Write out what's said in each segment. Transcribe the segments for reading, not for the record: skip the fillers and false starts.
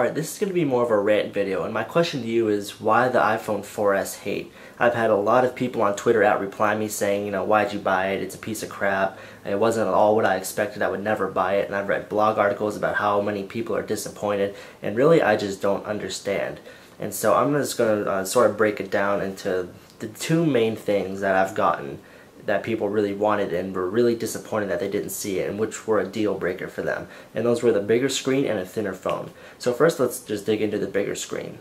Alright, this is going to be more of a rant video, and my question to you is why the iPhone 4S hate? I've had a lot of people on Twitter out reply me saying, why'd you buy it? It's a piece of crap. It wasn't at all what I expected. I would never buy it. And I've read blog articles about how many people are disappointed, and really I just don't understand. And so I'm just going to sort of break it down into the two main things that I've gotten that people really wanted and were really disappointed that they didn't see it, and which were a deal breaker for them. And those were the bigger screen and a thinner phone. So first let's just dig into the bigger screen.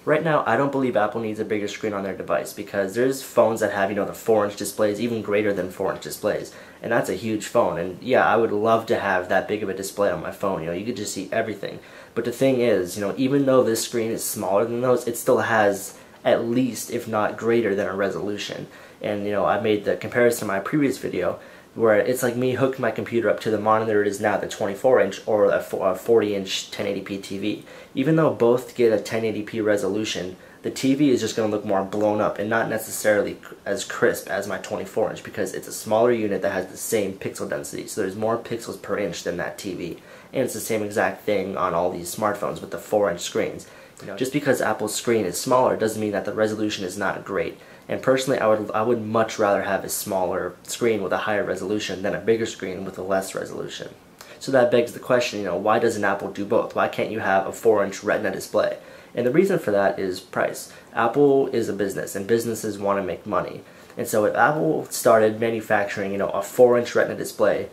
Right now I don't believe Apple needs a bigger screen on their device because there's phones that have, the 4-inch displays, even greater than 4-inch displays. And that's a huge phone, and yeah, I would love to have that big of a display on my phone. You could just see everything. But the thing is, even though this screen is smaller than those, it still has at least, if not greater than a resolution. And I made the comparison in my previous video where it's like me hooking my computer up to the monitor it is now, the 24-inch or a 40-inch 1080p TV. Even though both get a 1080p resolution, the TV is just going to look more blown up and not necessarily as crisp as my 24-inch because it's a smaller unit that has the same pixel density. So there's more pixels per inch than that TV. And it's the same exact thing on all these smartphones with the 4-inch screens. Just because Apple's screen is smaller doesn't mean that the resolution is not great. And personally, I would much rather have a smaller screen with a higher resolution than a bigger screen with a less resolution. So that begs the question, why doesn't Apple do both? Why can't you have a 4-inch Retina display? And the reason for that is price. Apple is a business, and businesses want to make money. And so if Apple started manufacturing, a 4-inch Retina display,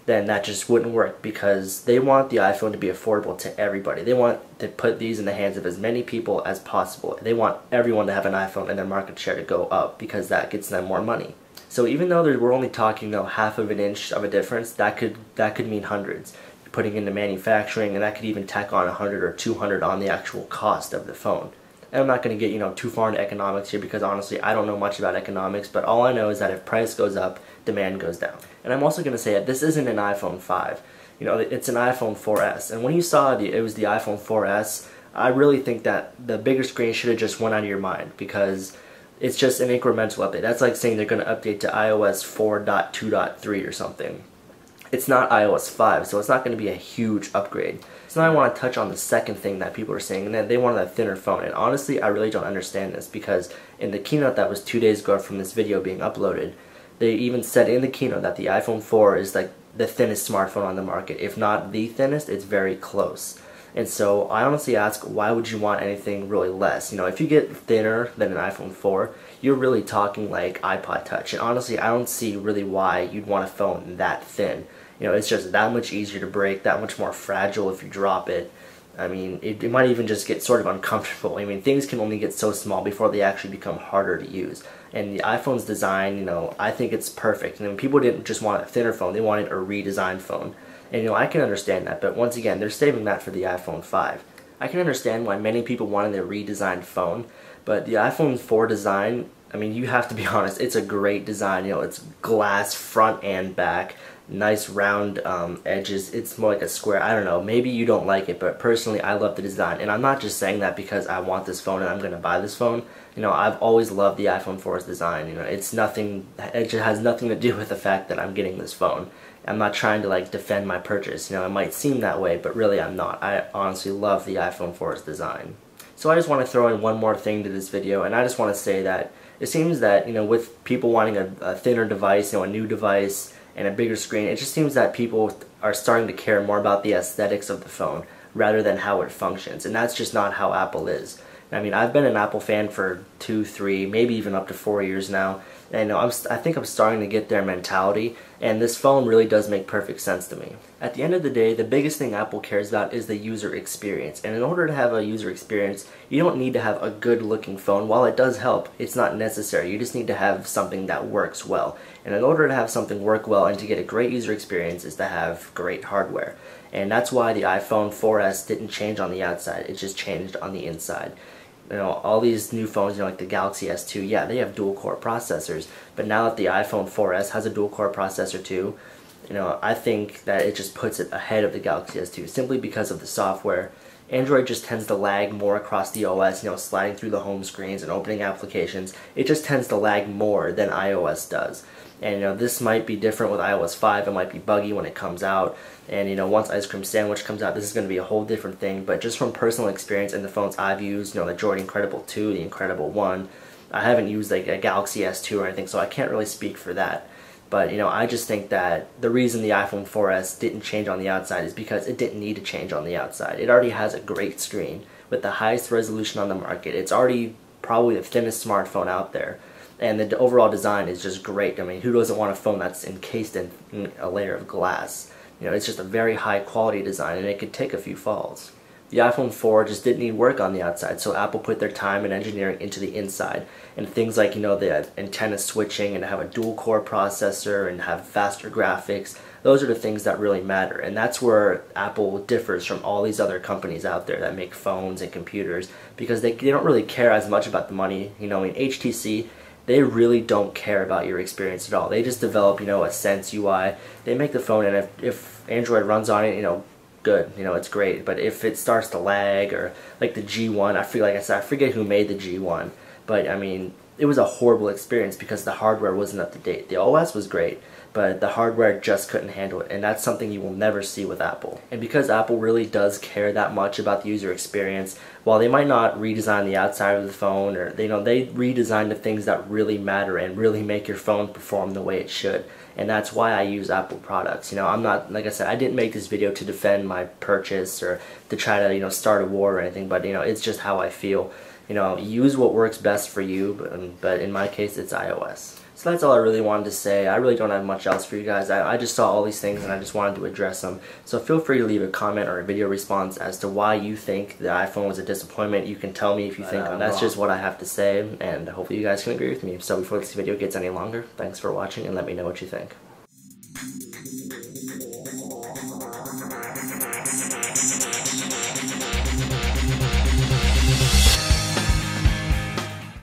then that just wouldn't work because they want the iPhone to be affordable to everybody. They want to put these in the hands of as many people as possible. They want everyone to have an iPhone and their market share to go up because that gets them more money. So even though we're only talking half of an inch of a difference, that could mean hundreds. Putting into manufacturing, and that could even tack on 100 or 200 on the actual cost of the phone. And I'm not going to get too far into economics here because honestly I don't know much about economics, but all I know is that if price goes up, demand goes down. And I'm also going to say that this isn't an iPhone 5. It's an iPhone 4S. And when you saw it was the iPhone 4S, I really think that the bigger screen should have just went out of your mind because it's just an incremental update. That's like saying they're going to update to iOS 4.2.3 or something. It's not iOS 5, so it's not going to be a huge upgrade. So now I want to touch on the second thing that people are saying, and that they wanted a thinner phone. And honestly, I really don't understand this because in the keynote that was 2 days ago from this video being uploaded, they even said in the keynote that the iPhone 4 is like the thinnest smartphone on the market. If not the thinnest, it's very close. And so I honestly ask, why would you want anything really less? If you get thinner than an iPhone 4, you're really talking like iPod Touch. And honestly, I don't see really why you'd want a phone that thin. It's just that much easier to break, that much more fragile if you drop it. I mean, it might even just get sort of uncomfortable. I mean, things can only get so small before they actually become harder to use. And the iPhone's design, I think it's perfect. And people didn't just want a thinner phone, they wanted a redesigned phone. And I can understand that, but once again, they're saving that for the iPhone 5. I can understand why many people wanted a redesigned phone, but the iPhone 4 design, I mean, you have to be honest, it's a great design. It's glass front and back, nice round edges. It's more like a square. I don't know, maybe you don't like it, but personally I love the design. And I'm not just saying that because I want this phone and I'm going to buy this phone. I've always loved the iPhone 4's design. It just has nothing to do with the fact that I'm getting this phone. I'm not trying to defend my purchase. It might seem that way, but really I'm not. I honestly love the iPhone 4's design. So I just want to throw in one more thing to this video, and I just want to say that it seems that, with people wanting a thinner device, a new device, and a bigger screen, it just seems that people are starting to care more about the aesthetics of the phone rather than how it functions, and that's just not how Apple is. I mean, I've been an Apple fan for 2, 3, maybe even up to 4 years now, and I think I'm starting to get their mentality, and this phone really does make perfect sense to me. At the end of the day, the biggest thing Apple cares about is the user experience, and in order to have a user experience, you don't need to have a good looking phone. While it does help, it's not necessary. You just need to have something that works well, and in order to have something work well and to get a great user experience is to have great hardware. And that's why the iPhone 4S didn't change on the outside, it just changed on the inside. All these new phones, like the Galaxy S2, yeah, they have dual-core processors, but now that the iPhone 4S has a dual-core processor too, I think that it just puts it ahead of the Galaxy S2 simply because of the software. Android just tends to lag more across the OS, sliding through the home screens and opening applications. It just tends to lag more than iOS does. And this might be different with iOS 5. It might be buggy when it comes out. And once Ice Cream Sandwich comes out, this is going to be a whole different thing. But just from personal experience and the phones I've used, the Droid Incredible 2, the Incredible 1, I haven't used like a Galaxy S2 or anything, so I can't really speak for that. But I just think that the reason the iPhone 4S didn't change on the outside is because it didn't need to change on the outside. It already has a great screen with the highest resolution on the market. It's already probably the thinnest smartphone out there. And the overall design is just great. I mean, who doesn't want a phone that's encased in a layer of glass? It's just a very high quality design, and it could take a few falls. The iPhone 4 just didn't need work on the outside, so Apple put their time and engineering into the inside. And things like, the antenna switching and have a dual-core processor and have faster graphics, those are the things that really matter. And that's where Apple differs from all these other companies out there that make phones and computers, because they don't really care as much about the money. HTC, they really don't care about your experience at all. They just develop, a Sense UI. They make the phone, and if Android runs on it, good, it's great. But if it starts to lag, or like the G1, I forget who made the G1, but I mean, it was a horrible experience because the hardware wasn't up to date. The OS was great, but the hardware just couldn't handle it, and that's something you will never see with Apple. And because Apple really does care that much about the user experience, while they might not redesign the outside of the phone, or they redesign the things that really matter and really make your phone perform the way it should. And that's why I use Apple products. I'm not, like I said, I didn't make this video to defend my purchase or to try to, start a war or anything, but, it's just how I feel. Use what works best for you, but in my case, it's iOS. So that's all I really wanted to say. I really don't have much else for you guys. I just saw all these things and I just wanted to address them. So feel free to leave a comment or a video response as to why you think the iPhone was a disappointment. You can tell me if you think that's just what I have to say, and hopefully you guys can agree with me. So before this video gets any longer, thanks for watching and let me know what you think.